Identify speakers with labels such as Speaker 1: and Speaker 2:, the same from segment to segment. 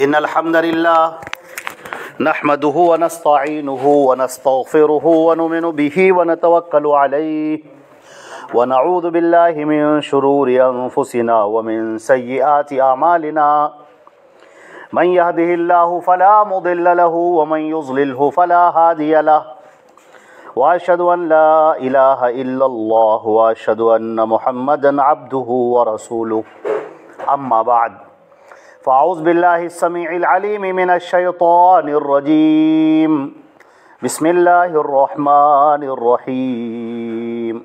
Speaker 1: إن الحمد لله نحمده ونستعينه ونستغفره ونؤمن به ونتوكل عليه ونعوذ بالله من شرور أنفسنا ومن سيئات أعمالنا من يهده الله فلا مضل له ومن يضلله فلا هادي له وأشهد أن لا إله إلا الله وأشهد أن محمدا عبده ورسوله أما بعد فأعوذ بالله السميع العليم من الشيطان الرجيم بسم الله الرحمن الرحيم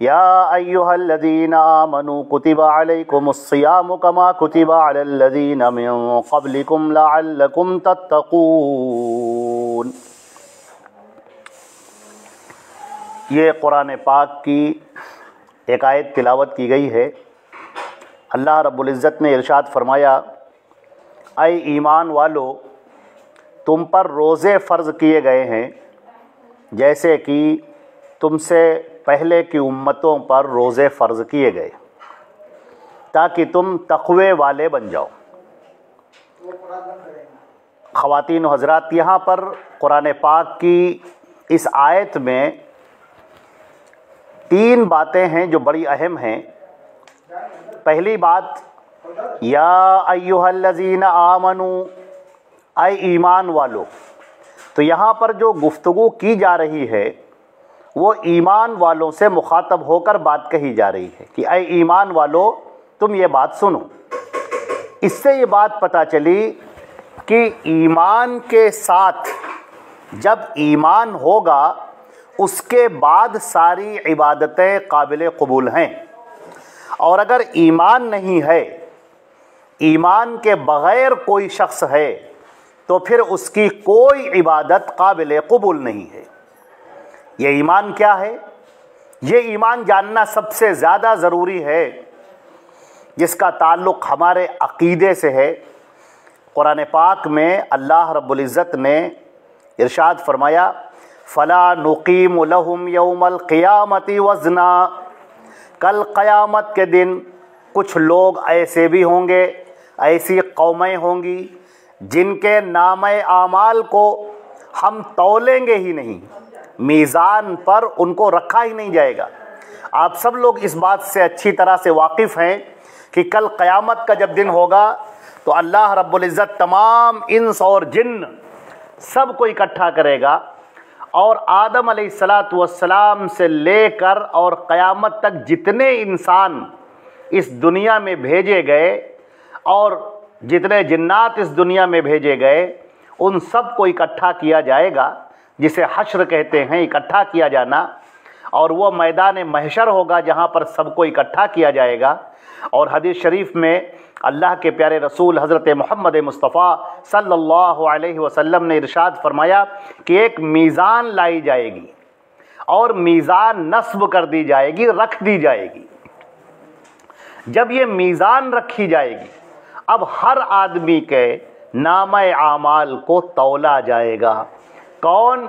Speaker 1: يا أيها الذين آمنوا كتب عليكم الصيام كما كتب على الذين من قبلكم لعلكم تتقون۔ یہ قرآن پاک کی ایک آیت تلاوت کی گئی ہے۔ اللہ رب العزت نے ارشاد فرمایا، اے ایمان والو، تم پر روزے فرض کیے گئے ہیں جیسے کہ تم سے پہلے کی امتوں پر روزے فرض کیے گئے تاکہ تم تقوی والے بن جاؤ۔ خواتین و حضرات، یہاں پر قرآن پاک کی اس آیت میں تین باتیں ہیں جو بڑی اہم ہیں۔ پہلی بات، یا ایھا الذین آمنو، اے ایمان والو۔ تو یہاں پر جو گفتگو کی جا رہی ہے وہ ایمان والوں سے مخاطب ہو کر بات کہی جا رہی ہے کہ اے ایمان والو، تم یہ بات سنو۔ اس سے یہ بات پتہ چلی کہ ایمان کے ساتھ جب ایمان ہوگا اس کے بعد ساری عبادتیں قابل قبول ہیں، اور اگر ایمان نہیں ہے، ایمان کے بغیر کوئی شخص ہے تو پھر اس کی کوئی عبادت قابل قبول نہیں ہے۔ یہ ایمان کیا ہے؟ یہ ایمان جاننا سب سے زیادہ ضروری ہے، جس کا تعلق ہمارے عقیدے سے ہے۔ قرآن پاک میں اللہ رب العزت نے ارشاد فرمایا، فَلَا نُقِيمُ لَهُمْ يَوْمَ الْقِيَامَةِ وَزْنًا۔ کل قیامت کے دن کچھ لوگ ایسے بھی ہوں گے، ایسی قومیں ہوں گی جن کے نامہ اعمال کو ہم تولیں گے ہی نہیں، میزان پر ان کو رکھا ہی نہیں جائے گا۔ آپ سب لوگ اس بات سے اچھی طرح سے واقف ہیں کہ کل قیامت کا جب دن ہوگا تو اللہ رب العزت تمام انس اور جن سب کو اکٹھا کرے گا، اور آدم علیہ السلام سے لے کر اور قیامت تک جتنے انسان اس دنیا میں بھیجے گئے اور جتنے جنات اس دنیا میں بھیجے گئے، ان سب کو اکٹھا کیا جائے گا، جسے حشر کہتے ہیں، اکٹھا کیا جانا۔ اور وہ میدان محشر ہوگا جہاں پر سب کو اکٹھا کیا جائے گا۔ اور حدیث شریف میں اللہ کے پیارے رسول حضرت محمد مصطفیٰ صلی اللہ علیہ وسلم نے ارشاد فرمایا کہ ایک میزان لائی جائے گی اور میزان نصب کر دی جائے گی، رکھ دی جائے گی۔ جب یہ میزان رکھی جائے گی، اب ہر آدمی کے نامہ اعمال کو تولا جائے گا، کون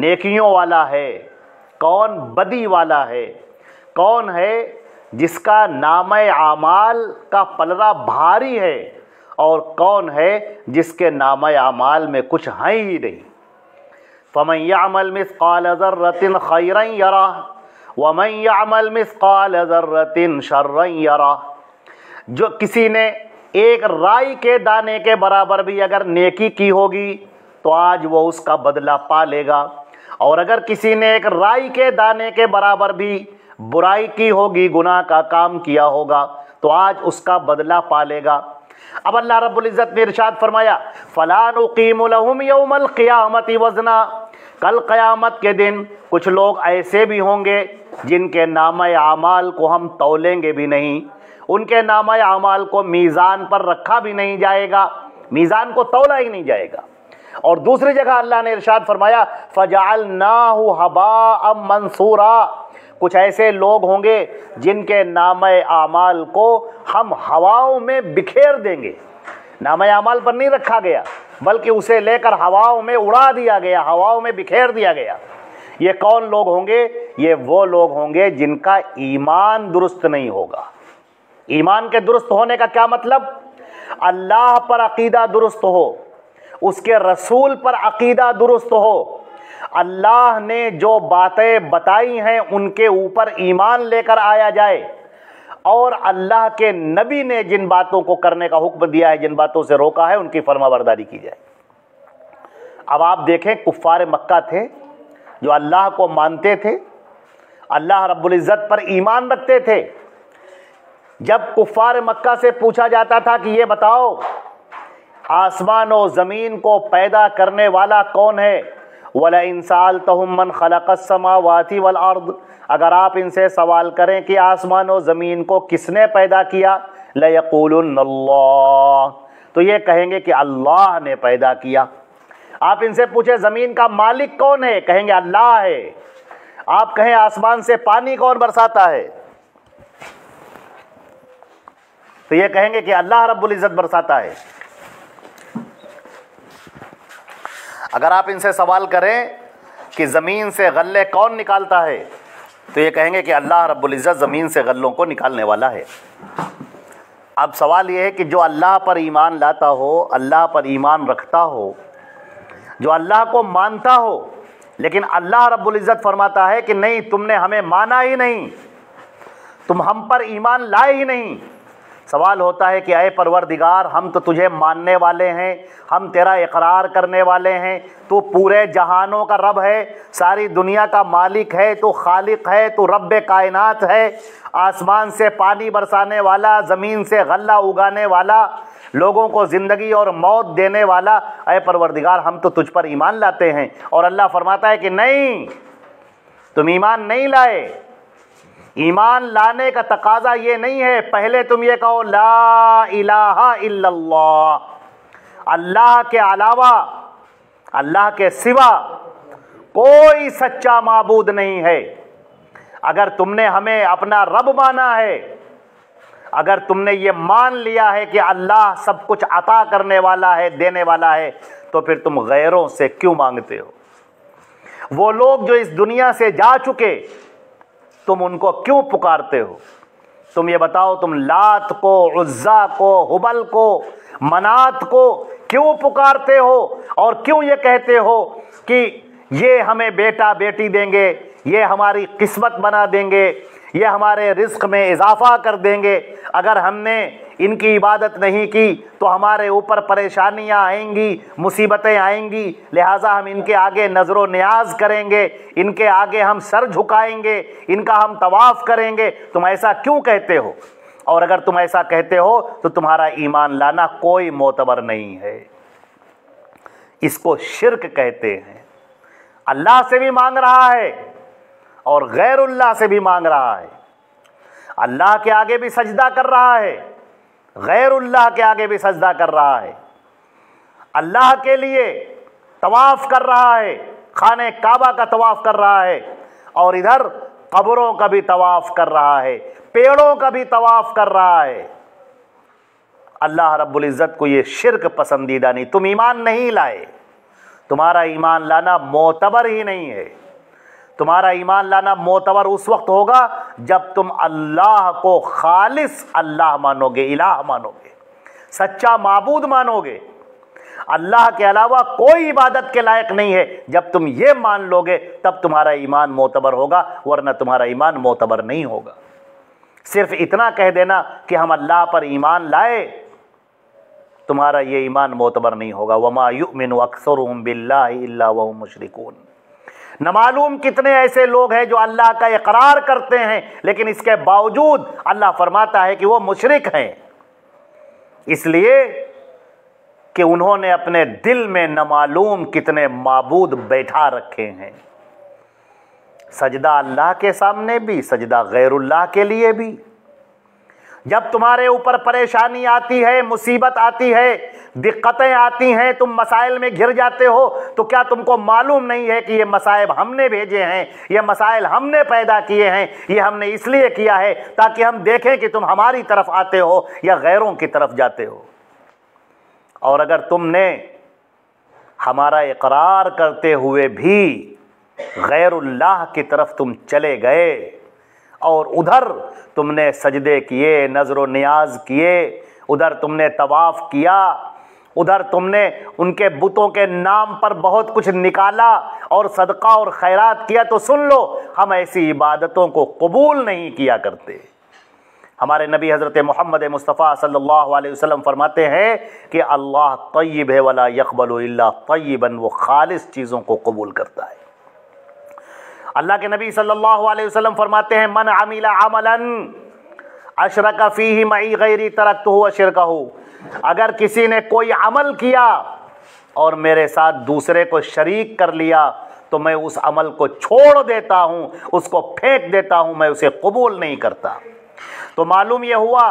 Speaker 1: نیکیوں والا ہے، کون بدی والا ہے، کون ہے جس کا نامہ اعمال کا پلڑا بھاری ہے، اور کون ہے جس کے نامہ اعمال میں کچھ ہے ہی نہیں۔ فَمَنْ يَعْمَلْ مِثْقَالَ ذَرَّةٍ خَيْرًا يَرَهُ وَمَنْ يَعْمَلْ مِثْقَالَ ذَرَّةٍ شَرًّا يَرَهُ۔ جو کسی نے ایک رائی کے دانے کے برابر بھی اگر نیکی کی ہوگی تو آج وہ اس کا بدلہ پا لے گا، اور اگر کسی نے ایک رائی کے دانے کے برابر بھی برائی کی ہوگی، گناہ کا کام کیا ہوگا، تو آج اس کا بدلہ پا لے گا۔ اب اللہ رب العزت نے ارشاد فرمایا، فَلَا نُقِيمُ لَهُمْ يَوْمَ الْقِيَامَةِ وَزْنًا۔ کل قیامت کے دن کچھ لوگ ایسے بھی ہوں گے جن کے نامہ اعمال کو ہم تولیں گے بھی نہیں، ان کے نامہ اعمال کو میزان پر رکھا بھی نہیں جائے گا، میزان کو تولا ہی نہیں جائے گا۔ اور دوسری جگہ اللہ نے ارشاد فرمایا، فَجَعَلْنَاهُ هَبَاءً مَنْثُورًا۔ کچھ ایسے لوگ ہوں گے جن کے نامہ اعمال کو ہم ہواؤں میں بکھیر دیں گے۔ نامہ اعمال پر نہیں رکھا گیا بلکہ اسے لے کر ہواؤں میں اڑا دیا گیا، ہواؤں میں بکھیر دیا گیا۔ یہ کون لوگ ہوں گے؟ یہ وہ لوگ ہوں گے جن کا ایمان درست نہیں ہوگا۔ ایمان کے درست ہونے کا کیا مطلب؟ اللہ پر عقیدہ درست ہو، اس کے رسول پر عقیدہ درست ہو، اللہ نے جو باتیں بتائی ہیں ان کے اوپر ایمان لے کر آیا جائے، اور اللہ کے نبی نے جن باتوں کو کرنے کا حکم دیا ہے، جن باتوں سے روکا ہے، ان کی فرما برداری کی جائے۔ اب آپ دیکھیں، کفار مکہ تھے جو اللہ کو مانتے تھے، اللہ رب العزت پر ایمان رکھتے تھے۔ جب کفار مکہ سے پوچھا جاتا تھا کہ یہ بتاؤ آسمان و زمین کو پیدا کرنے والا کون ہے، وَلَئِن سَأَلْتَهُم مَّنْ خَلَقَ السَّمَاوَاتِ وَالْأَرْضِ، اگر آپ ان سے سوال کریں کہ آسمان و زمین کو کس نے پیدا کیا، لَيَقُولُنَّ اللَّهُ، تو یہ کہیں گے کہ اللہ نے پیدا کیا۔ آپ ان سے پوچھیں زمین کا مالک کون ہے، کہیں گے اللہ ہے۔ آپ کہیں آسمان سے پانی کون برساتا ہے، تو یہ کہیں گے کہ اللہ رب العزت برساتا ہے۔ اگر آپ ان سے سوال کریں کہ زمین سے غلے کون نکالتا ہے، تو یہ کہیں گے کہ اللہ رب العزت زمین سے غلوں کو نکالنے والا ہے۔ اب سوال یہ ہے کہ جو اللہ پر ایمان لاتا ہو، اللہ پر ایمان رکھتا ہو، جو اللہ کو مانتا ہو، لیکن اللہ رب العزت فرماتا ہے کہ نہیں، تم نے ہمیں مانا ہی نہیں، تم ہم پر ایمان لائے ہی نہیں۔ سوال ہوتا ہے کہ اے پروردگار، ہم تو تجھے ماننے والے ہیں، ہم تیرا اقرار کرنے والے ہیں، تو پورے جہانوں کا رب ہے، ساری دنیا کا مالک ہے، تو خالق ہے، تو رب کائنات ہے، آسمان سے پانی برسانے والا، زمین سے غلہ اگانے والا، لوگوں کو زندگی اور موت دینے والا، اے پروردگار ہم تو تجھ پر ایمان لاتے ہیں۔ اور اللہ فرماتا ہے کہ نہیں، تم ایمان نہیں لائے۔ ایمان لانے کا تقاضا یہ نہیں ہے، پہلے تم یہ کہو لا الہ الا اللہ، اللہ کے علاوہ، اللہ کے سوا کوئی سچا معبود نہیں ہے۔ اگر تم نے ہمیں اپنا رب مانا ہے، اگر تم نے یہ مان لیا ہے کہ اللہ سب کچھ عطا کرنے والا ہے، دینے والا ہے، تو پھر تم غیروں سے کیوں مانگتے ہو؟ وہ لوگ جو اس دنیا سے جا چکے، تم ان کو کیوں پکارتے ہو؟ تم یہ بتاؤ، تم لات کو، عزا کو، ہبل کو، منات کو کیوں پکارتے ہو، اور کیوں یہ کہتے ہو کہ یہ ہمیں بیٹا بیٹی دیں گے، یہ ہماری قسمت بنا دیں گے، یہ ہمارے رزق میں اضافہ کر دیں گے، اگر ہم نے ان کی عبادت نہیں کی تو ہمارے اوپر پریشانیاں آئیں گی، مصیبتیں آئیں گی، لہٰذا ہم ان کے آگے نظر و نیاز کریں گے، ان کے آگے ہم سر جھکائیں گے، ان کا ہم طواف کریں گے۔ تم ایسا کیوں کہتے ہو؟ اور اگر تم ایسا کہتے ہو تو تمہارا ایمان لانا کوئی معتبر نہیں ہے، اس کو شرک کہتے ہیں۔ اللہ سے بھی مانگ رہا ہے اور غیر اللہ سے بھی مانگ رہا ہے، اللہ کے آگے بھی سجدہ کر رہا ہے، غیر اللہ کے آگے بھی سجدہ کر رہا ہے، اللہ کے لیے طواف کر رہا ہے، خانہ کعبہ کا طواف کر رہا ہے، اور ادھر قبروں کا بھی طواف کر رہا ہے، پیڑوں کا بھی طواف کر رہا ہے۔ اللہ رب العزت کو یہ شرک پسندیدہ نہیں۔ تم ایمان نہیں لائے، تمہارا ایمان لانا معتبر ہی نہیں ہے۔ تمہارا ایمان لانا معتبر اس وقت ہوگا جب تم اللہ کو خالص اللہ مانو گے، الہ مانو گے، سچا معبود مانو گے، اللہ کے علاوہ کوئی عبادت کے لائق نہیں ہے۔ جب تم یہ مان لو گے تب تمہارا ایمان معتبر ہوگا، ورنہ تمہارا ایمان معتبر نہیں ہوگا۔ صرف اتنا کہہ دینا کہ ہم اللہ پر ایمان لائے، تمہارا یہ ایمان معتبر نہیں ہوگا۔ وَمَا يُؤْمِنُ أَكْثَرُهُمْ بِاللَّهِ إِلَّا وَهُمْ مُشْرِكُونَ۔ نہ معلوم کتنے ایسے لوگ ہیں جو اللہ کا اقرار کرتے ہیں لیکن اس کے باوجود اللہ فرماتا ہے کہ وہ مشرک ہیں، اس لیے کہ انہوں نے اپنے دل میں نہ معلوم کتنے معبود بیٹھا رکھے ہیں۔ سجدہ اللہ کے سامنے بھی، سجدہ غیر اللہ کے لیے بھی۔ جب تمہارے اوپر پریشانی آتی ہے، مصیبت آتی ہے، دقتیں آتی ہیں، تم مسائل میں گھر جاتے ہو، تو کیا تم کو معلوم نہیں ہے کہ یہ مصائب ہم نے بھیجے ہیں، یہ مسائل ہم نے پیدا کیے ہیں، یہ ہم نے اس لیے کیا ہے تاکہ ہم دیکھیں کہ تم ہماری طرف آتے ہو یا غیروں کی طرف جاتے ہو؟ اور اگر تم نے ہمارا اقرار کرتے ہوئے بھی غیر اللہ کی طرف تم چلے گئے اور ادھر تم نے سجدے کیے، نظر و نیاز کیے، ادھر تم نے طواف کیا، ادھر تم نے ان کے بتوں کے نام پر بہت کچھ نکالا اور صدقہ اور خیرات کیا، تو سن لو ہم ایسی عبادتوں کو قبول نہیں کیا کرتے۔ ہمارے نبی حضرت محمد مصطفیٰ صلی اللہ علیہ وسلم فرماتے ہیں کہ اللہ طیب ہے ولا یقبل الا طیبا، وہ خالص چیزوں کو قبول کرتا ہے۔ اللہ کے نبی صلی اللہ علیہ وسلم فرماتے ہیں من عمل عملا اشرک فیہ معی غیری ترکتہ وشرکہ، اگر کسی نے کوئی عمل کیا اور میرے ساتھ دوسرے کو شریک کر لیا تو میں اس عمل کو چھوڑ دیتا ہوں، اس کو پھینک دیتا ہوں، میں اسے قبول نہیں کرتا۔ تو معلوم یہ ہوا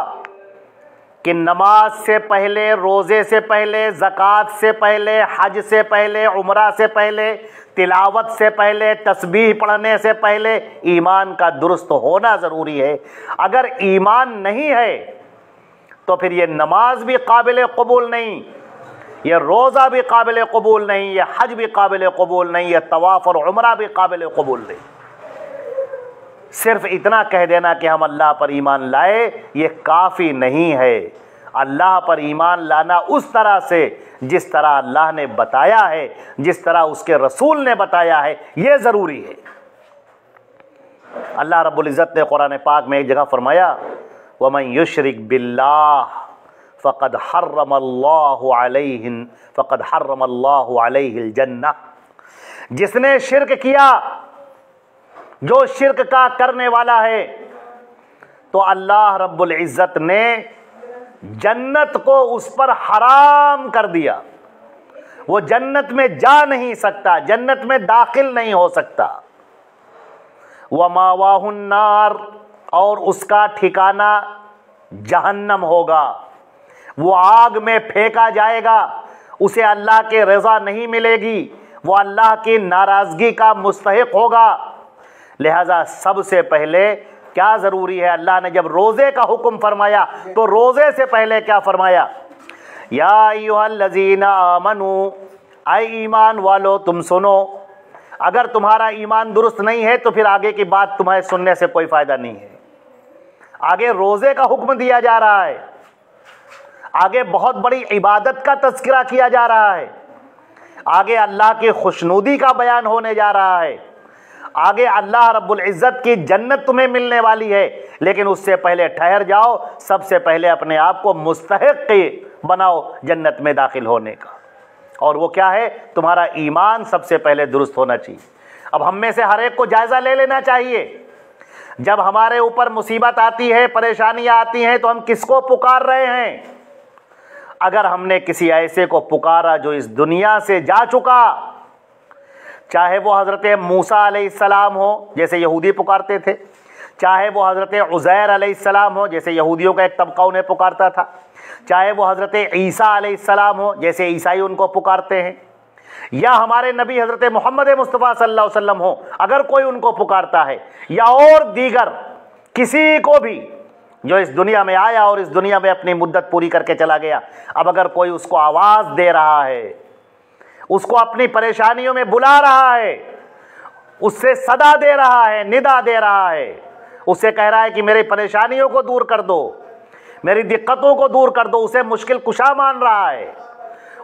Speaker 1: کہ نماز سے پہلے، روزے سے پہلے، زکوٰۃ سے پہلے، حج سے پہلے، عمرہ سے پہلے، تلاوت سے پہلے، تسبیح پڑھنے سے پہلے ایمان کا درست ہونا ضروری ہے۔ اگر ایمان نہیں ہے تو پھر یہ نماز بھی قابل قبول نہیں، یہ روزہ بھی قابل قبول نہیں، یہ حج بھی قابل قبول نہیں، یہ طواف اور عمرہ بھی قابل قبول نہیں۔ صرف اتنا کہہ دینا کہ ہم اللہ پر ایمان لائے یہ کافی نہیں ہے۔ اللہ پر ایمان لانا اس طرح سے جس طرح اللہ نے بتایا ہے، جس طرح اس کے رسول نے بتایا ہے، یہ ضروری ہے۔ اللہ رب العزت نے قرآن پاک میں ایک جگہ فرمایا وَمَن يُشْرِكْ بِاللَّهِ فَقَدْ حَرَّمَ اللَّهُ عَلَيْهِ الْجَنَّةَ، جس نے شرک کیا، جو شرک کا کرنے والا ہے، تو اللہ رب العزت نے جنت کو اس پر حرام کر دیا، وہ جنت میں جا نہیں سکتا، جنت میں داخل نہیں ہو سکتا۔ وَمَأْوَاهُ النَّارُ، اور اس کا ٹھکانہ جہنم ہوگا، وہ آگ میں پھینکا جائے گا، اسے اللہ کے رضا نہیں ملے گی، وہ اللہ کی ناراضگی کا مستحق ہوگا۔ لہذا سب سے پہلے کیا ضروری ہے؟ اللہ نے جب روزے کا حکم فرمایا تو روزے سے پہلے کیا فرمایا؟ یا ایھا الذین آمنوا، اے ایمان والو تم سنو۔ اگر تمہارا ایمان درست نہیں ہے تو پھر آگے کی بات تمہیں سننے سے کوئی فائدہ نہیں ہے۔ آگے روزے کا حکم دیا جا رہا ہے، آگے بہت بڑی عبادت کا تذکرہ کیا جا رہا ہے، آگے اللہ کی خوشنودی کا بیان ہونے جا رہا ہے، آگے اللہ رب العزت کی جنت تمہیں ملنے والی ہے۔ لیکن اس سے پہلے ٹھہر جاؤ، سب سے پہلے اپنے آپ کو مستحق بناؤ جنت میں داخل ہونے کا، اور وہ کیا ہے؟ تمہارا ایمان سب سے پہلے درست ہونا چاہیے۔ اب ہم میں سے ہر ایک کو جائزہ لے لینا چاہیے، جب ہمارے اوپر مصیبت آتی ہے، پریشانیاں آتی ہیں، تو ہم کس کو پکار رہے ہیں؟ اگر ہم نے کسی ایسے کو پکارا جو اس دنیا سے جا چکا، چاہے وہ حضرت موسیٰ علیہ السلام ہو جیسے یہودی پکارتے تھے، چاہے وہ حضرت عزیر علیہ السلام ہو جیسے یہودیوں کا ایک طبقہ انہیں پکارتا تھا، چاہے وہ حضرت عیسیٰ علیہ السلام ہو جیسے عیسائی ان کو پکارتے ہیں، یا ہمارے نبی حضرت محمد مصطفیٰ صلی اللہ علیہ وسلم ہو، اگر کوئی ان کو پکارتا ہے، یا اور دیگر کسی کو بھی جو اس دنیا میں آیا اور اس دنیا میں اپنی مدت پوری کر کے چلا گیا، اب اگر کوئی اس کو آواز دے رہا ہے، اس کو اپنی پریشانیوں میں بلا رہا ہے، اس سے صدا دے رہا ہے، ندا دے رہا ہے، اس سے کہہ رہا ہے کہ میری پریشانیوں کو دور کر دو، میری دقتوں کو دور کر دو، اسے مشکل کشا مان رہا ہے،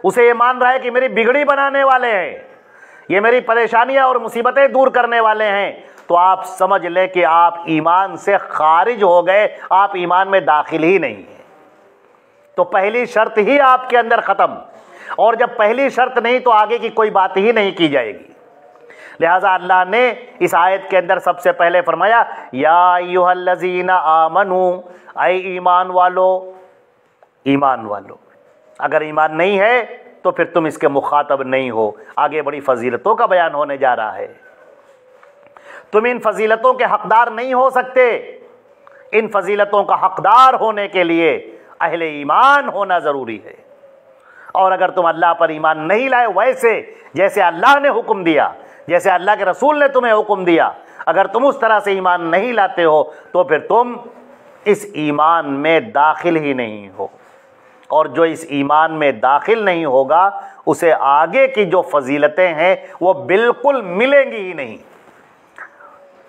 Speaker 1: اسے یہ مان رہا ہے کہ میری بگڑی بنانے والے ہیں، یہ میری پریشانیاں اور مصیبتیں دور کرنے والے ہیں، تو آپ سمجھ لیں کہ آپ ایمان سے خارج ہو گئے، آپ ایمان میں داخل ہی نہیں ہیں۔ تو پہلی شرط ہی آپ کے اندر ختم، اور جب پہلی شرط نہیں تو آگے کی کوئی بات ہی نہیں کی جائے گی۔ لہٰذا اللہ نے اس آیت کے اندر سب سے پہلے فرمایا یا ایھا الذین آمنوا، اے ایمان والو، ایمان والو۔ اگر ایمان نہیں ہے تو پھر تم اس کے مخاطب نہیں ہو۔ آگے بڑی فضیلتوں کا بیان ہونے جا رہا ہے، تم ان فضیلتوں کے حقدار نہیں ہو سکتے۔ ان فضیلتوں کا حقدار ہونے کے لیے اہل ایمان ہونا ضروری ہے، اور اگر تم اللہ پر ایمان نہیں لائے ویسے جیسے اللہ نے حکم دیا، جیسے اللہ کے رسول نے تمہیں حکم دیا، اگر تم اس طرح سے ایمان نہیں لاتے ہو تو پھر تم اس ایمان میں داخل ہی نہیں ہو، اور جو اس ایمان میں داخل نہیں ہوگا اسے آگے کی جو فضیلتیں ہیں وہ بالکل ملیں گی ہی نہیں۔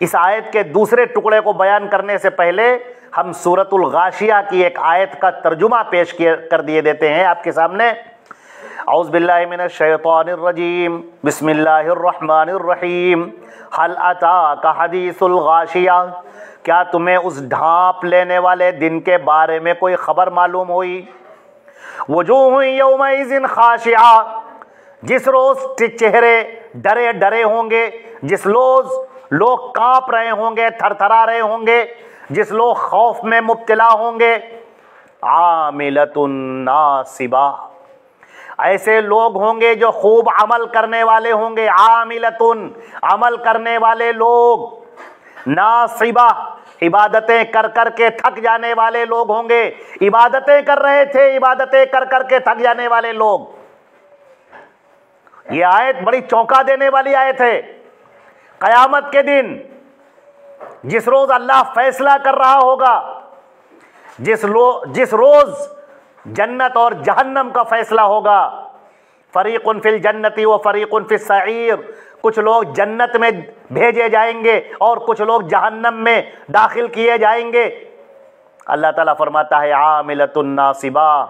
Speaker 1: اس آیت کے دوسرے ٹکڑے کو بیان کرنے سے پہلے ہم سورۃ الغاشیہ کی ایک آیت کا ترجمہ پیش کر دیے دیتے ہیں آپ کے سامنے۔ اعوذ باللہ من الشیطان الرجیم، بسم اللہ الرحمن الرحیم۔ هل اتاک حدیث الغاشیہ، کیا تمہیں اس ڈھانپ لینے والے دن کے بارے میں کوئی خبر معلوم ہوئی؟ وجوہ یومئذ خاشعہ، جس روز چہرے ڈرے ڈرے ہوں گے، جس روز لوگ کانپ رہے ہوں گے، تھر تھرا رہے ہوں گے، جس لوگ خوف میں مبتلا ہوں گے۔ عاملۃ ناصبہ، ایسے لوگ ہوں گے جو خوب عمل کرنے والے ہوں گے۔ عاملۃ، عمل کرنے والے لوگ، ناصبہ، عبادتیں کر کر کے تھک جانے والے لوگ ہوں گے۔ عبادتیں کر رہے تھے، عبادتیں کر کر کے تھک جانے والے لوگ۔ یہ آیت بڑی چونکا دینے والی آیت ہے۔ قیامت کے دن جس روز اللہ فیصلہ کر رہا ہوگا، جس روز جنت اور جہنم کا فیصلہ ہوگا، فریق فی الجنت و فریق فی السعیر، کچھ لوگ جنت میں بھیجے جائیں گے اور کچھ لوگ جہنم میں داخل کیے جائیں گے۔ اللہ تعالیٰ فرماتا ہے عاملۃ ناصبہ،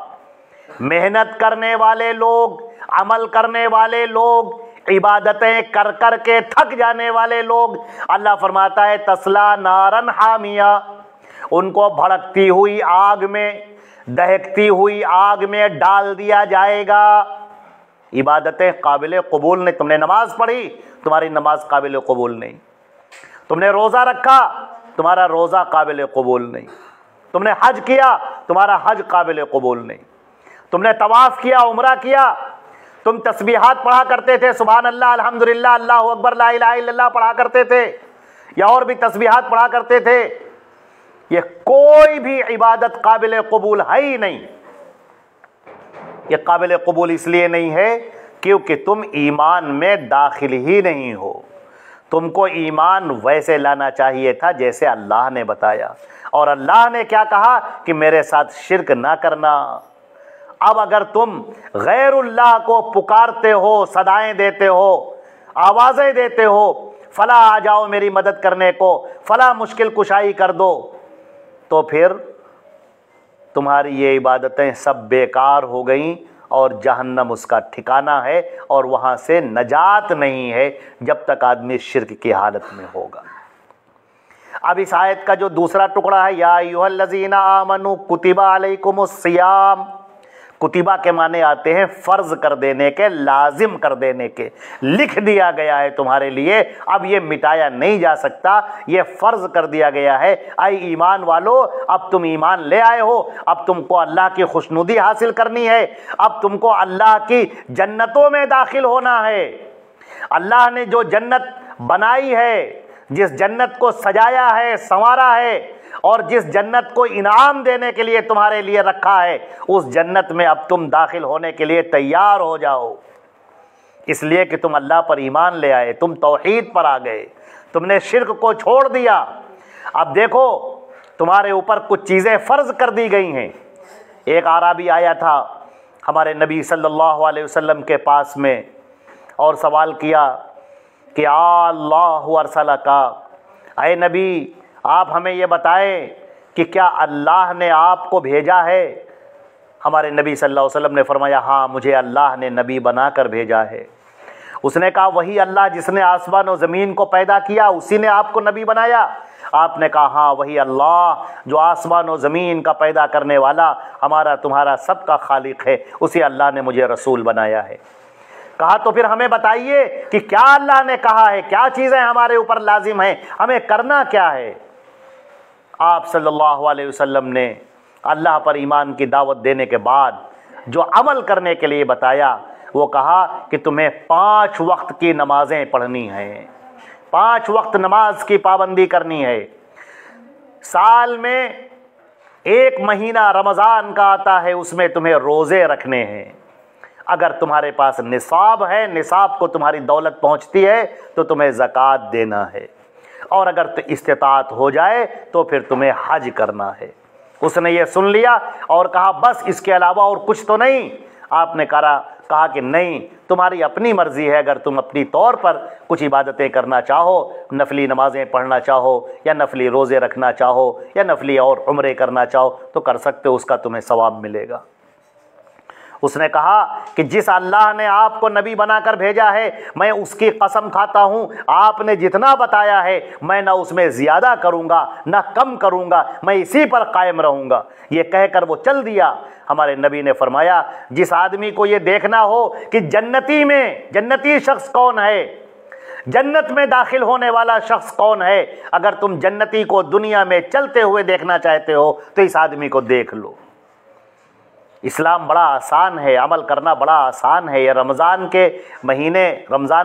Speaker 1: محنت کرنے والے لوگ، عمل کرنے والے لوگ، عبادتیں کر کر کے تھک جانے والے لوگ، اللہ فرماتا ہے تسلا نارن حامیہ، ان کو بھڑکتی ہوئی آگ میں، دہکتی ہوئی آگ میں ڈال دیا جائے گا۔ عبادتیں قابل قبول نہیں، تم نے نماز پڑھی، تمہاری نماز قابل قبول نہیں، تم نے روزہ رکھا، تمہارا روزہ قابل قبول نہیں، تم نے حج کیا، تمہارا حج قابل قبول نہیں، تم نے طواف کیا، عمرہ کیا، تم تسبیحات پڑھا کرتے تھے، سبحان اللہ، الحمدللہ، اللہ اکبر، لا الہ الا اللہ پڑھا کرتے تھے، یا اور بھی تسبیحات پڑھا کرتے تھے، یہ کوئی بھی عبادت قابل قبول ہے ہی نہیں۔ یہ قابل قبول اس لیے نہیں ہے کیونکہ تم ایمان میں داخل ہی نہیں ہو۔ تم کو ایمان ویسے لانا چاہیے تھا جیسے اللہ نے بتایا، اور اللہ نے کیا کہا کہ میرے ساتھ شرک نہ کرنا۔ اب اگر تم غیر اللہ کو پکارتے ہو، صدائیں دیتے ہو، آوازیں دیتے ہو، فلاں آ جاؤ میری مدد کرنے کو، فلاں مشکل کشائی کر دو، تو پھر تمہاری یہ عبادتیں سب بیکار ہو گئیں اور جہنم اس کا ٹھکانہ ہے، اور وہاں سے نجات نہیں ہے جب تک آدمی شرک کی حالت میں ہوگا۔ اب اس آیت کا جو دوسرا ٹکڑا ہے، یا ایھا الذین آمنوا کتب علیکم الصیام، کتبہ کے معنی آتے ہیں فرض کر دینے کے، لازم کر دینے کے، لکھ دیا گیا ہے تمہارے لیے، اب یہ مٹایا نہیں جا سکتا، یہ فرض کر دیا گیا ہے۔ اے ایمان والو، اب تم ایمان لے آئے ہو، اب تم کو اللہ کی خوشنودی حاصل کرنی ہے، اب تم کو اللہ کی جنتوں میں داخل ہونا ہے۔ اللہ نے جو جنت بنائی ہے، جس جنت کو سجایا ہے، سنوارا ہے، اور جس جنت کو انعام دینے کے لیے تمہارے لیے رکھا ہے، اس جنت میں اب تم داخل ہونے کے لیے تیار ہو جاؤ، اس لیے کہ تم اللہ پر ایمان لے آئے، تم توحید پر آ گئے، تم نے شرک کو چھوڑ دیا۔ اب دیکھو تمہارے اوپر کچھ چیزیں فرض کر دی گئی ہیں۔ ایک اعرابی آیا تھا ہمارے نبی صلی اللہ علیہ وسلم کے پاس میں اور سوال کیا کہ اللہ ارسلک، اے نبی آپ ہمیں یہ بتائیں کہ کیا اللہ نے آپ کو بھیجا ہے؟ ہمارے نبی صلی اللہ علیہ وسلم نے فرمایا ہاں، مجھے اللہ نے نبی بنا کر بھیجا ہے۔ اس نے کہا وہی اللہ جس نے آسمان و زمین کو پیدا کیا، اسی نے آپ کو نبی بنایا؟ آپ نے کہا ہاں، وہی اللہ جو آسمان و زمین کا پیدا کرنے والا، ہمارا تمہارا سب کا خالق ہے، اسی اللہ نے مجھے رسول بنایا ہے۔ کہا تو پھر ہمیں بتائیے کہ کیا اللہ نے کہا ہے، کیا چیزیں ہمارے اوپر لازم ہیں، ہمیں کرنا کیا ہے؟ آپ صلی اللہ علیہ وسلم نے اللہ پر ایمان کی دعوت دینے کے بعد جو عمل کرنے کے لیے بتایا، وہ کہا کہ تمہیں 5 وقت کی نمازیں پڑھنی ہیں، 5 وقت نماز کی پابندی کرنی ہے۔ سال میں 1 مہینہ رمضان کا آتا ہے، اس میں تمہیں روزے رکھنے ہیں۔ اگر تمہارے پاس نصاب ہے، نصاب کو تمہاری دولت پہنچتی ہے تو تمہیں زکوٰۃ دینا ہے، اور اگر استطاعت ہو جائے تو پھر تمہیں حج کرنا ہے۔ اس نے یہ سن لیا اور کہا بس اس کے علاوہ اور کچھ تو نہیں؟ آپ نے کہا کہا کہ نہیں، تمہاری اپنی مرضی ہے، اگر تم اپنی طور پر کچھ عبادتیں کرنا چاہو، نفلی نمازیں پڑھنا چاہو یا نفلی روزے رکھنا چاہو یا نفلی اور عمرے کرنا چاہو تو کر سکتے ہو، اس کا تمہیں ثواب ملے گا۔ اس نے کہا کہ جس اللہ نے آپ کو نبی بنا کر بھیجا ہے، میں اس کی قسم کھاتا ہوں آپ نے جتنا بتایا ہے میں نہ اس میں زیادہ کروں گا نہ کم کروں گا، میں اسی پر قائم رہوں گا۔ یہ کہہ کر وہ چل دیا۔ ہمارے نبی نے فرمایا جس آدمی کو یہ دیکھنا ہو کہ جنتی شخص کون ہے، جنت میں داخل ہونے والا شخص کون ہے، اگر تم جنتی کو دنیا میں چلتے ہوئے دیکھنا چاہتے ہو تو اس آدمی کو دیکھ لو۔ اسلام بڑا آسان ہے، عمل کرنا بڑا آسان ہے۔ یہ رمضان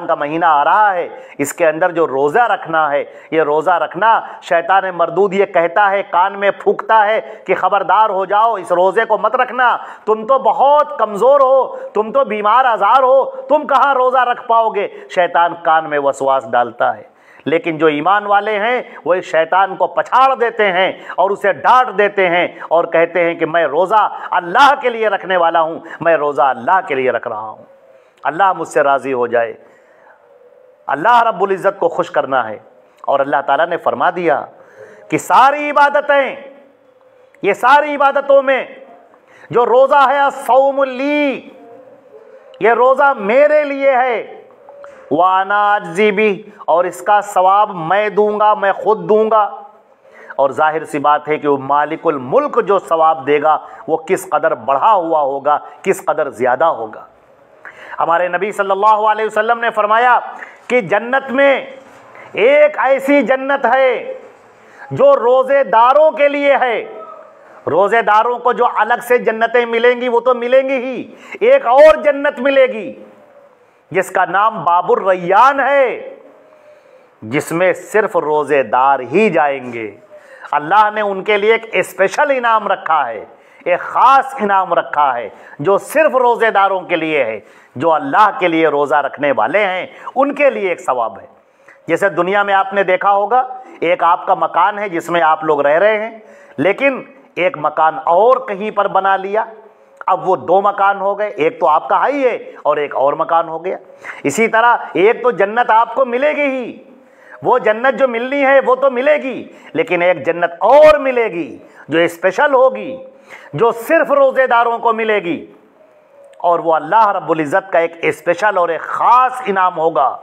Speaker 1: کا مہینہ آ رہا ہے، اس کے اندر جو روزہ رکھنا ہے، یہ روزہ رکھنا شیطان مردود یہ کہتا ہے، کان میں پھونکتا ہے کہ خبردار ہو جاؤ، اس روزے کو مت رکھنا، تم تو بہت کمزور ہو، تم تو بیمار آزار ہو، تم کہاں روزہ رکھ پاؤ گے۔ شیطان کان میں وسواس ڈالتا ہے، لیکن جو ایمان والے ہیں وہ اس شیطان کو پچھاڑ دیتے ہیں اور اسے ڈانٹ دیتے ہیں اور کہتے ہیں کہ میں روزہ اللہ کے لیے رکھنے والا ہوں، میں روزہ اللہ کے لیے رکھ رہا ہوں، اللہ مجھ سے راضی ہو جائے، اللہ رب العزت کو خوش کرنا ہے۔ اور اللہ تعالیٰ نے فرما دیا کہ ساری عبادتیں، یہ ساری عبادتوں میں جو روزہ ہے الصوم لی، یہ روزہ میرے لیے ہے، وَأَنَا أَجْزِي بِهِ، اور اس کا ثواب میں دوں گا، میں خود دوں گا۔ اور ظاہر سی بات ہے کہ وہ مالک الملک جو ثواب دے گا وہ کس قدر بڑھا ہوا ہوگا، کس قدر زیادہ ہوگا۔ ہمارے نبی صلی اللہ علیہ وسلم نے فرمایا کہ جنت میں ایک ایسی جنت ہے جو روزے داروں کے لیے ہے۔ روزے داروں کو جو الگ سے جنتیں ملیں گی وہ تو ملیں گی ہی، ایک اور جنت ملے گی جس کا نام باب الریان ہے، جس میں صرف روزے دار ہی جائیں گے۔ اللہ نے ان کے لیے ایک اسپیشل انعام رکھا ہے، ایک خاص انعام رکھا ہے جو صرف روزے داروں کے لیے ہے، جو اللہ کے لیے روزہ رکھنے والے ہیں ان کے لیے ایک ثواب ہے۔ جیسے دنیا میں آپ نے دیکھا ہوگا، ایک آپ کا مکان ہے جس میں آپ لوگ رہ رہے ہیں، لیکن ایک مکان اور کہیں پر بنا لیا، اب وہ دو مکان ہو گئے، ایک تو آپ کا ہی ہے اور ایک اور مکان ہو گیا۔ اسی طرح ایک تو جنت آپ کو ملے گی ہی، وہ جنت جو ملنی ہے وہ تو ملے گی، لیکن ایک جنت اور ملے گی جو اسپیشل ہوگی، جو صرف روزے داروں کو ملے گی، اور وہ اللہ رب العزت کا ایک اسپیشل اور ایک خاص انعام ہوگا،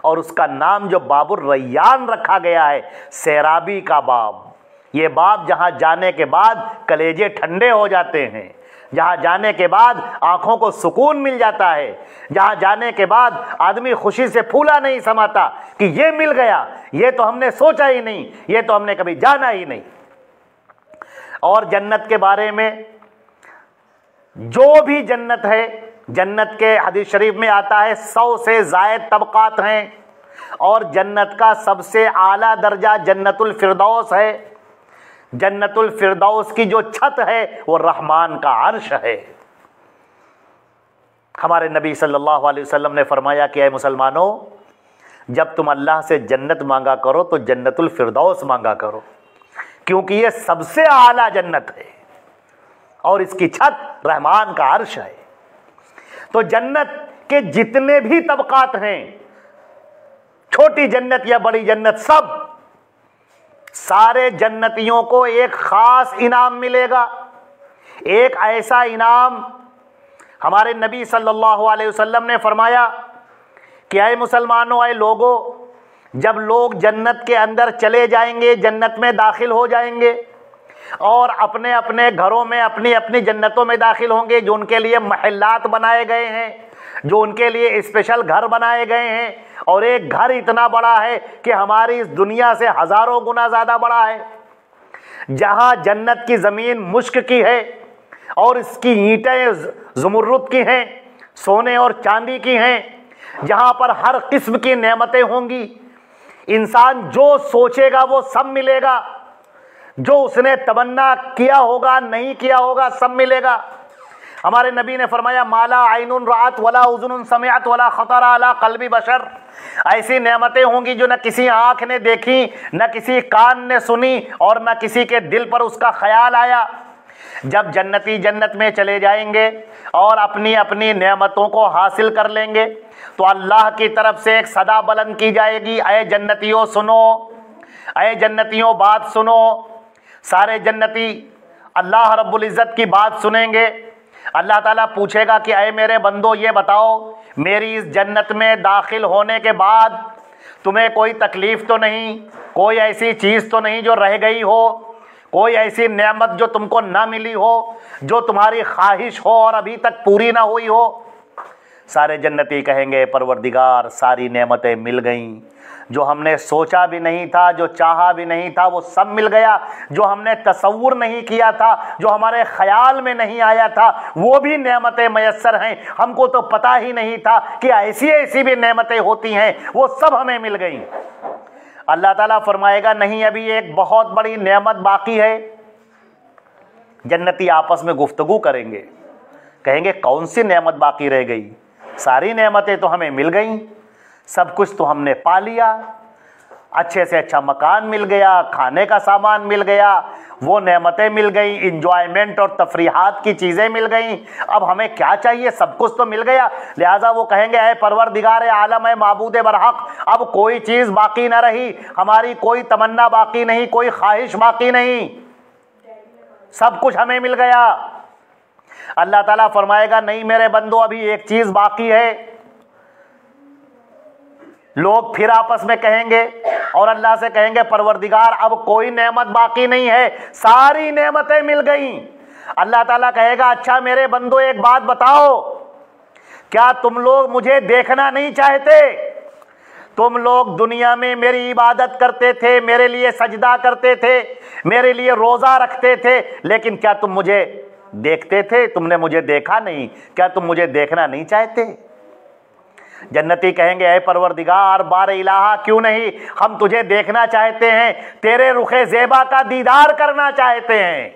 Speaker 1: اور اس کا نام جو باب الریان رکھا گیا ہے، سیرابی کا باب۔ یہ باب جہاں جانے کے بعد کلیجے ٹھنڈے ہو جاتے ہیں، جہاں جانے کے بعد آنکھوں کو سکون مل جاتا ہے، جہاں جانے کے بعد آدمی خوشی سے پھولا نہیں سماتا کہ یہ مل گیا، یہ تو ہم نے سوچا ہی نہیں، یہ تو ہم نے کبھی جانا ہی نہیں۔ اور جنت کے بارے میں جو بھی جنت ہے، جنت کے حدیث شریف میں آتا ہے 100 سے زائد طبقات ہیں، اور جنت کا سب سے اعلیٰ درجہ جنت الفردوس ہے۔ جنت الفردوس کی جو چھت ہے وہ رحمان کا عرش ہے۔ ہمارے نبی صلی اللہ علیہ وسلم نے فرمایا کہ اے مسلمانوں، جب تم اللہ سے جنت مانگا کرو تو جنت الفردوس مانگا کرو، کیونکہ یہ سب سے اعلیٰ جنت ہے اور اس کی چھت رحمان کا عرش ہے۔ تو جنت کے جتنے بھی طبقات ہیں، چھوٹی جنت یا بڑی جنت، سارے جنتیوں کو ایک خاص انعام ملے گا۔ ایک ایسا انعام ہمارے نبی صلی اللہ علیہ وسلم نے فرمایا کہ اے مسلمانوں، اے لوگوں، جب لوگ جنت کے اندر چلے جائیں گے، جنت میں داخل ہو جائیں گے اور اپنے اپنے گھروں میں اپنی اپنی جنتوں میں داخل ہوں گے، جو ان کے لیے محلات بنائے گئے ہیں، جو ان کے لیے اسپیشل گھر بنائے گئے ہیں، اور ایک گھر اتنا بڑا ہے کہ ہماری اس دنیا سے ہزاروں گنا زیادہ بڑا ہے، جہاں جنت کی زمین مشک کی ہے اور اس کی اینٹیں زمرد کی ہیں، سونے اور چاندی کی ہیں، جہاں پر ہر قسم کی نعمتیں ہوں گی، انسان جو سوچے گا وہ سب ملے گا، جو اس نے تمنا کیا ہوگا نہیں کیا ہوگا سب ملے گا۔ ہمارے نبی نے فرمایا مالا عین رات ولا اذن سمعت ولا خطر علی قلب بشر، ایسی نعمتیں ہوں گی جو نہ کسی آنکھ نے دیکھی، نہ کسی کان نے سنی، اور نہ کسی کے دل پر اس کا خیال آیا۔ جب جنتی جنت میں چلے جائیں گے اور اپنی اپنی نعمتوں کو حاصل کر لیں گے تو اللہ کی طرف سے ایک صدا بلند کی جائے گی، اے جنتیوں سنو، اے جنتیوں بات سنو۔ سارے جنتی اللہ رب العزت کی بات سنیں گے۔ اللہ تعالیٰ پوچھے گا کہ اے میرے بندو یہ بتاؤ میری اس جنت میں داخل ہونے کے بعد تمہیں کوئی تکلیف تو نہیں، کوئی ایسی چیز تو نہیں جو رہ گئی ہو، کوئی ایسی نعمت جو تم کو نہ ملی ہو، جو تمہاری خواہش ہو اور ابھی تک پوری نہ ہوئی ہو؟ سارے جنتی کہیں گے پروردگار ساری نعمتیں مل گئیں، جو ہم نے سوچا بھی نہیں تھا، جو چاہا بھی نہیں تھا وہ سب مل گیا، جو ہم نے تصور نہیں کیا تھا، جو ہمارے خیال میں نہیں آیا تھا وہ بھی نعمتیں میسر ہیں، ہم کو تو پتہ ہی نہیں تھا کہ ایسی ایسی بھی نعمتیں ہوتی ہیں، وہ سب ہمیں مل گئیں۔ اللہ تعالیٰ فرمائے گا نہیں، ابھی ایک بہت بڑی نعمت باقی ہے۔ جنتی آپس میں گفتگو کریں گے، کہیں گے کون سی نعمت باقی رہ گئی؟ ساری نعمتیں تو ہمیں مل گئیں، سب کچھ تو ہم نے پا لیا، اچھے سے اچھا مکان مل گیا، کھانے کا سامان مل گیا، وہ نعمتیں مل گئیں، انجوائمنٹ اور تفریحات کی چیزیں مل گئیں، اب ہمیں کیا چاہیے؟ سب کچھ تو مل گیا۔ لہٰذا وہ کہیں گے اے پروردگار عالم، اے معبود برحق، اب کوئی چیز باقی نہ رہی، ہماری کوئی تمنا باقی نہیں، کوئی خواہش باقی نہیں، سب کچھ ہمیں مل گیا۔ اللہ تعالیٰ فرمائے گا نہیں میرے بندو، ابھی ایک چیز باقی ہے۔ لوگ پھر آپس میں کہیں گے اور اللہ سے کہیں گے پروردگار اب کوئی نعمت باقی نہیں ہے، ساری نعمتیں مل گئیں۔ اللہ تعالیٰ کہے گا اچھا میرے بندو ایک بات بتاؤ، کیا تم لوگ مجھے دیکھنا نہیں چاہتے؟ تم لوگ دنیا میں میری عبادت کرتے تھے، میرے لیے سجدہ کرتے تھے، میرے لیے روزہ رکھتے تھے، لیکن کیا تم مجھے دیکھتے تھے؟ تم نے مجھے دیکھا نہیں، کیا تم مجھے دیکھنا نہیں چاہتے؟ جنتی کہیں گے اے پروردگار بار الہ کیوں نہیں، ہم تجھے دیکھنا چاہتے ہیں، تیرے رخ زیبا کا دیدار کرنا چاہتے ہیں۔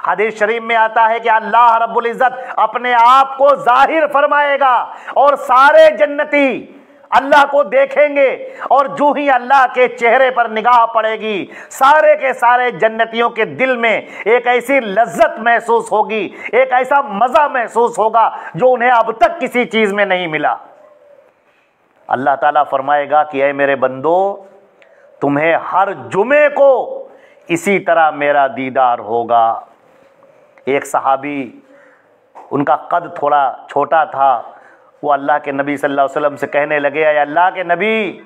Speaker 1: حدیث شریف میں آتا ہے کہ اللہ رب العزت اپنے آپ کو ظاہر فرمائے گا اور سارے جنتی اللہ کو دیکھیں گے، اور جو ہی اللہ کے چہرے پر نگاہ پڑے گی سارے کے سارے جنتیوں کے دل میں ایک ایسی لذت محسوس ہوگی، ایک ایسا مزہ محسوس ہوگا جو انہیں اب تک کسی چیز میں نہیں ملا۔ اللہ تعالیٰ فرمائے گا کہ اے میرے بندو تمہیں ہر جمعے کو اسی طرح میرا دیدار ہوگا۔ ایک صحابی ان کا قد تھوڑا چھوٹا تھا، وہ اللہ کے نبی صلی اللہ علیہ وسلم سے کہنے لگے اے اللہ کے نبی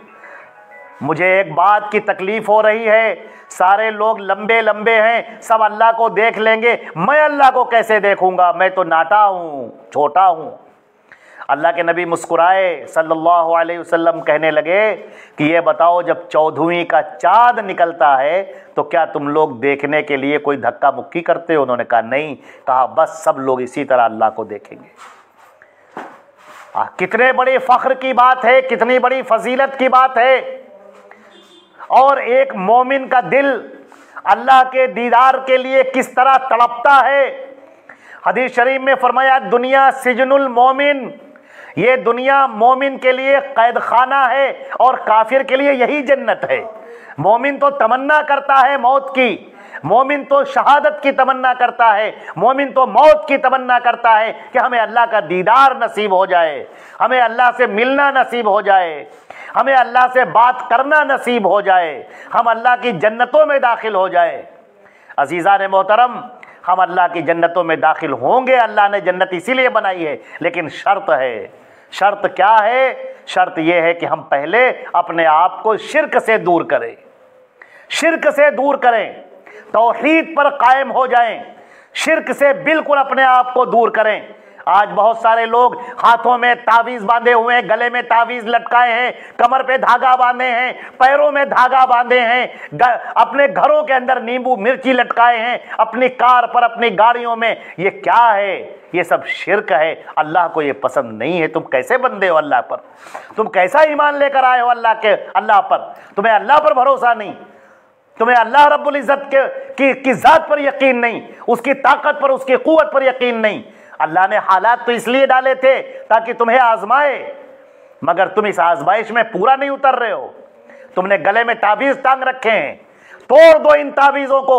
Speaker 1: مجھے ایک بات کی تکلیف ہو رہی ہے، سارے لوگ لمبے لمبے ہیں، سب اللہ کو دیکھ لیں گے، میں اللہ کو کیسے دیکھوں گا، میں تو ناٹا ہوں، چھوٹا ہوں۔ اللہ کے نبی مسکرائے صلی اللہ علیہ وسلم، کہنے لگے کہ یہ بتاؤ جب 14ویں کا چاند نکلتا ہے تو کیا تم لوگ دیکھنے کے لیے کوئی دھکا مکی کرتے ہو؟ انہوں نے کہا نہیں، کہا بس سب لوگ اسی طرح اللہ کو دیکھیں گے۔ کتنے بڑی فخر کی بات ہے، کتنی بڑی فضیلت کی بات ہے، اور ایک مومن کا دل اللہ کے دیدار کے لیے کس طرح تڑپتا ہے۔ حدیث شریف میں فرمایا دنیا سجن المومن، یہ دنیا مومن کے لیے قید خانہ ہے اور کافر کے لیے یہی جنت ہے۔ مومن تو تمنا کرتا ہے موت کی، مومن تو شہادت کی تمنا کرتا ہے، مومن تو موت کی تمنا کرتا ہے کہ ہمیں اللہ کا دیدار نصیب ہو جائے، ہمیں اللہ سے ملنا نصیب ہو جائے، ہمیں اللہ سے بات کرنا نصیب ہو جائے، ہم اللہ کی جنتوں میں داخل ہو جائے۔ عزیزان محترم، ہم اللہ کی جنتوں میں داخل ہوں گے، اللہ نے جنت اسی لیے بنائی ہے، لیکن شرط ہے۔ شرط کیا ہے؟ شرط یہ ہے کہ ہم پہلے اپنے آپ کو شرک سے دور کریں، شرک سے دور کریں، توحید پر قائم ہو جائیں، شرک سے بالکل اپنے آپ کو دور کریں۔ آج بہت سارے لوگ ہاتھوں میں تعویذ باندھے ہوئے ہیں، گلے میں تعویذ لٹکائے ہیں، کمر پہ دھاگا باندھے ہیں، پیروں میں دھاگا باندھے ہیں، اپنے گھروں کے اندر نیمبو مرچی لٹکائے ہیں، اپنی کار پر، اپنی گاڑیوں میں۔ یہ کیا ہے؟ یہ سب شرک ہے، اللہ کو یہ پسند نہیں ہے۔ تم کیسے بندے ہو اللہ پر؟ تم کیسا ایمان لے کر آئے ہو اللہ پر؟ تمہیں اللہ پر بھروسہ نہیں، تمہیں اللہ رب العزت کی ذات پر یقین نہیں، اس کی طاقت پر، اس کی قوت پر یقین نہیں۔ اللہ نے حالات تو اس لیے ڈالے تھے تاکہ تمہیں آزمائے، مگر تم اس آزمائش میں پورا نہیں اتر رہے ہو۔ تم نے گلے میں تعویذ ٹانگ رکھے ہیں، توڑ دو ان تعویذوں کو،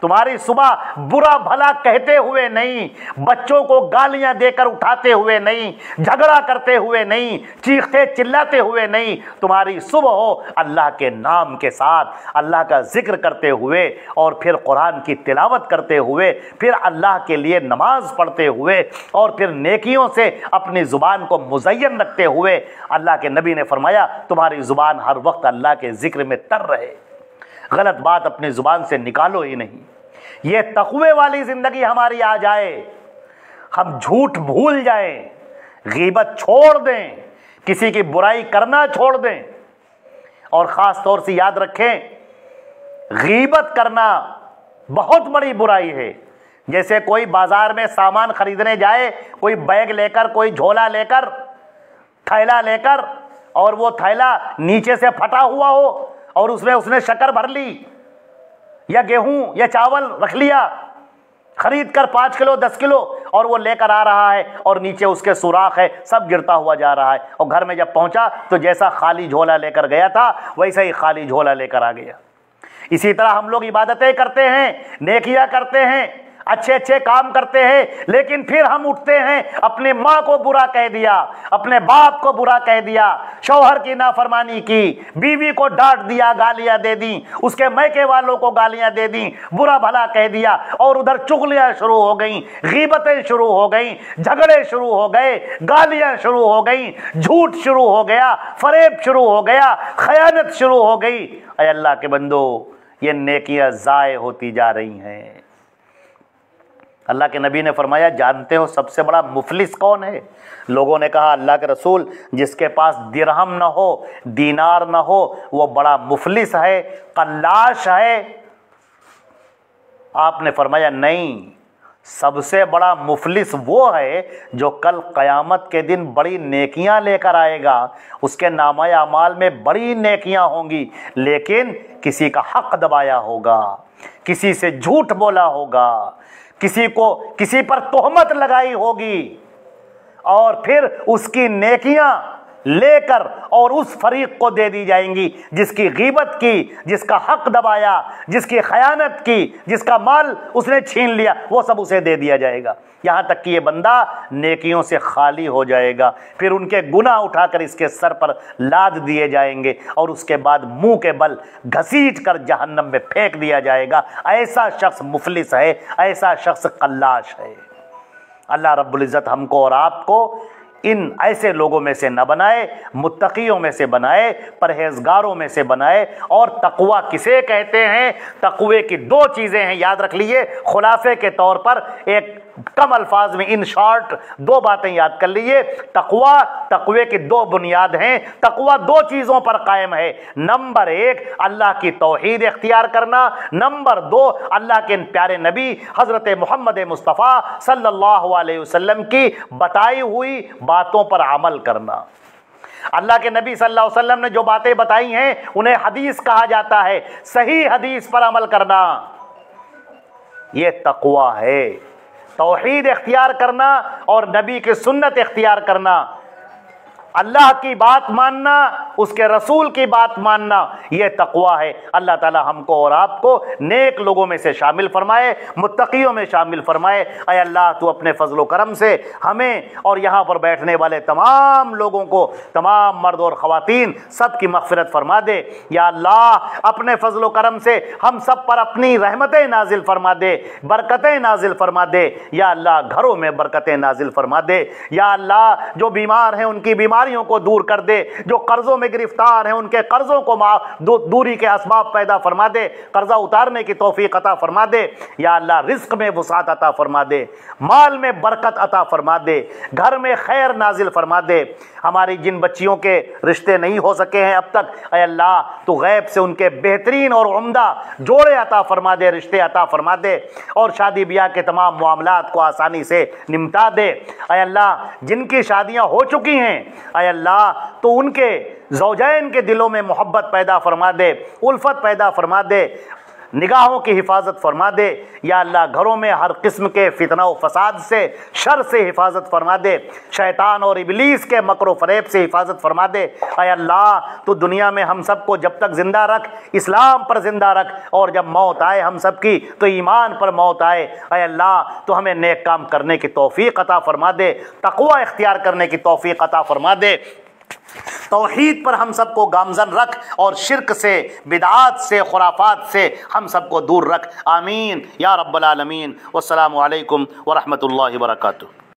Speaker 1: تمہاری صبح برا بھلا کہتے ہوئے نہیں، بچوں کو گالیاں دے کر اٹھاتے ہوئے نہیں، جھگڑا کرتے ہوئے نہیں، چیختے چلاتے ہوئے نہیں، تمہاری صبح ہو اللہ کے نام کے ساتھ، اللہ کا ذکر کرتے ہوئے، اور پھر قرآن کی تلاوت کرتے ہوئے، پھر اللہ کے لیے نماز پڑھتے ہوئے، اور پھر نیکیوں سے اپنی زبان کو مزین رکھتے ہوئے۔ اللہ کے نبی نے فرمایا تمہاری زبان ہر وقت اللہ کے ذکر میں تر رہے، غلط بات اپنی زبان سے نکالو ہی نہیں۔ یہ تقوی والی زندگی ہماری آ جائے، ہم جھوٹ بھول جائیں، غیبت چھوڑ دیں، کسی کی برائی کرنا چھوڑ دیں، اور خاص طور سے یاد رکھیں غیبت کرنا بہت بڑی برائی ہے۔ جیسے کوئی بازار میں سامان خریدنے جائے، کوئی بیگ لے کر، کوئی جھولا لے کر، تھیلا لے کر، اور وہ تھیلا نیچے سے پھٹا ہوا ہو اور اس نے شکر بھر لی یا گیہوں یا چاول رکھ لیا خرید کر 5 کلو 10 کلو، اور وہ لے کر آ رہا ہے اور نیچے اس کے سوراخ ہے، سب گرتا ہوا جا رہا ہے، اور گھر میں جب پہنچا تو جیسا خالی جھولا لے کر گیا تھا ویسا ہی خالی جھولا لے کر آ گیا۔ اسی طرح ہم لوگ عبادتیں کرتے ہیں، نیکیاں کرتے ہیں، اچھے اچھے کام کرتے ہیں، لیکن پھر ہم اٹھتے ہیں اپنے ماں کو برا کہہ دیا، اپنے باپ کو برا کہہ دیا، شوہر کی نافرمانی کی، بیوی کو ڈانٹ دیا، گالیاں دے دیں، اس کے میکے والوں کو گالیاں دے دیں، برا بھلا کہہ دیا، اور ادھر چغلیاں شروع ہو گئیں، غیبتیں شروع ہو گئیں، جھگڑے شروع ہو گئے، گالیاں شروع ہو گئیں، جھوٹ شروع ہو گیا، فریب شروع ہو گیا، خیانت شروع ہو گئی۔ اے اللہ کے بندو، یہ نیکیاں ضائع ہوتی جا رہی ہیں۔ اللہ کے نبی نے فرمایا جانتے ہو سب سے بڑا مفلس کون ہے؟ لوگوں نے کہا اللہ کے رسول جس کے پاس درہم نہ ہو، دینار نہ ہو، وہ بڑا مفلس ہے، قلاش ہے۔ آپ نے فرمایا نہیں، سب سے بڑا مفلس وہ ہے جو کل قیامت کے دن بڑی نیکیاں لے کر آئے گا، اس کے نامہ اعمال میں بڑی نیکیاں ہوں گی، لیکن کسی کا حق دبایا ہوگا، کسی سے جھوٹ بولا ہوگا، کسی پر تہمت لگائی ہوگی، اور پھر اس کی نیکیاں لے کر اور اس فریق کو دے دی جائیں گی جس کی غیبت کی، جس کا حق دبایا، جس کی خیانت کی، جس کا مال اس نے چھین لیا، وہ سب اسے دے دیا جائے گا، یہاں تک کہ یہ بندہ نیکیوں سے خالی ہو جائے گا، پھر ان کے گناہ اٹھا کر اس کے سر پر لاد دیے جائیں گے، اور اس کے بعد منہ کے بل گھسیٹ کر جہنم میں پھینک دیا جائے گا۔ ایسا شخص مفلس ہے، ایسا شخص قلاش ہے۔ اللہ رب العزت ہم کو اور آپ کو ان ایسے لوگوں میں سے نہ بنائے، متقیوں میں سے بنائے، پرہیزگاروں میں سے بنائے۔ اور تقوی کسے کہتے ہیں؟ تقوی کی 2 چیزیں ہیں، یاد رکھ لیجئے، خلاصے کے طور پر ایک کم الفاظ میں ان شارٹ 2 باتیں یاد کر لیجئے۔ تقوی کی 2 بنیاد ہیں۔ تقوی 2 چیزوں پر قائم ہے۔ نمبر 1 اللہ کی توحید اختیار کرنا، نمبر 2 اللہ کے پیارے نبی حضرت محمد مصطفیٰ صلی اللہ علیہ وسلم کی بتائی ہوئی باتوں پر عمل کرنا۔ اللہ کے نبی صلی اللہ علیہ وسلم نے جو باتیں بتائی ہیں انہیں حدیث کہا جاتا ہے، صحیح حدیث پر عمل کرنا، یہ تقوی ہے۔ توحید اختیار کرنا اور نبی کی سنت اختیار کرنا، اللہ کی بات ماننا، اس کے رسول کی بات ماننا، یہ تقوی ہے۔ اللہ تعالی ہم کو اور آپ کو نیک لوگوں میں سے شامل فرمائے، متقیوں میں شامل فرمائے۔ اے اللہ تو اپنے فضل و کرم سے ہمیں اور یہاں پر بیٹھنے والے تمام لوگوں کو، تمام مرد اور خواتین سب کی مغفرت فرما دے۔ یا اللہ اپنے فضل و کرم سے ہم سب پر اپنی رحمتیں نازل فرما دے، برکتیں نازل فرما دے۔ یا اللہ گھروں میں برکتیں نازل فرما دے۔ یا اللہ جو بیمار ہیں ان کی بیماریوں کو دور کر دے، جو قرضوں میں گرفتار ہیں ان کے قرضوں کو دوری کے اسباب پیدا فرما دے، قرضہ اتارنے کی توفیق عطا فرما دے۔ یا اللہ رزق میں وسعت عطا فرما دے، مال میں برکت عطا فرما دے، گھر میں خیر نازل فرما دے۔ ہماری جن بچیوں کے رشتے نہیں ہو سکے ہیں اب تک، اے اللہ تو غیب سے ان کے بہترین اور عمدہ جوڑے عطا فرما دے، رشتے عطا فرما دے، اور شادی بیاہ کے تمام معاملات کو آسانی سے نمٹا دے۔ اے اللہ جن کی شادیاں ہو چکی ہیں، اے اللہ تو ان کے زوجین کے دلوں میں محبت پیدا فرما دے، الفت پیدا فرما دے، نگاہوں کی حفاظت فرما دے یا اللہ، گھروں میں ہر قسم کے فتنہ و فساد سے، شر سے حفاظت فرما دے، شیطان اور ابلیس کے مکر و فریب سے حفاظت فرما دے۔ اے اللہ تو دنیا میں ہم سب کو جب تک زندہ رکھ، اسلام پر زندہ رکھ، اور جب موت آئے ہم سب کی تو ایمان پر موت آئے۔ اے اللہ تو ہمیں نیک کام کرنے کی توفیق عطا فرما دے، تقوی اختیار کرنے کی توفیق عطا فرما دے، توحید پر ہم سب کو گامزن رکھ، اور شرک سے، بدعات سے، خرافات سے ہم سب کو دور رکھ۔ آمین یا رب العالمین۔ والسلام علیکم ورحمۃ اللہ وبرکاتہ۔